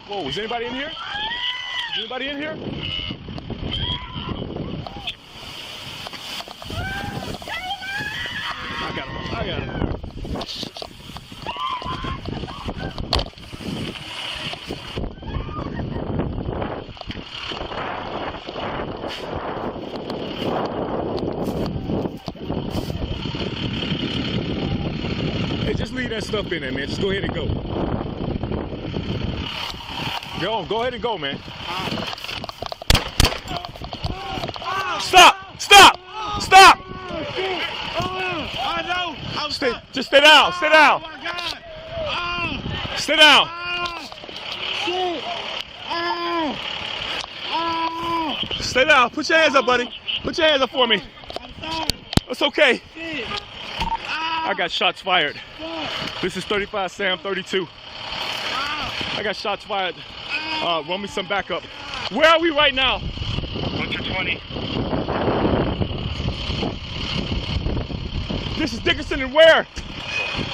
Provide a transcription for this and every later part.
Whoa, is anybody in here? Is anybody in here? I got him. I got him. Hey, just leave that stuff in there, man. Just go ahead and go. Go ahead and go, man. Stop! Stop! Stop! Just stay down. Stay down. Stay down. Stay down. Put your hands up, buddy. Put your hands up for me. It's okay. I got shots fired. This is 35 Sam 32. I got shots fired. Run me some backup. Where are we right now? 120. This is Dickerson and where?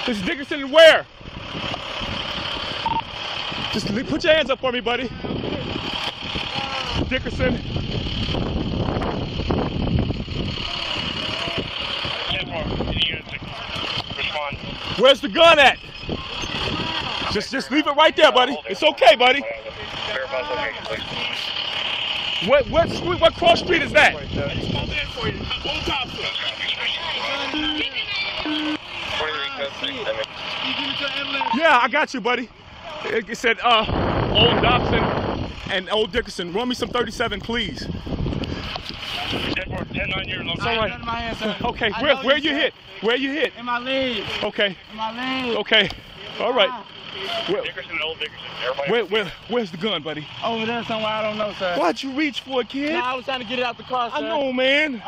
This is Dickerson and where? Just put your hands up for me, buddy. Dickerson. Respond. Where's the gun at? Just leave it right there, buddy. It's okay, buddy. What cross street is that? Yeah, I got you, buddy. It said Old Dobson and Old Dickerson. Run me some 37, please. It's all right. Okay, where you hit? Where you hit? In my leg. Okay. In my leg. Okay. All right. Dickerson and Old Dickerson. Where's the gun, buddy? Over there somewhere, I don't know, sir. Why'd you reach for it, kid? No, I was trying to get it out the car, sir. I know, man.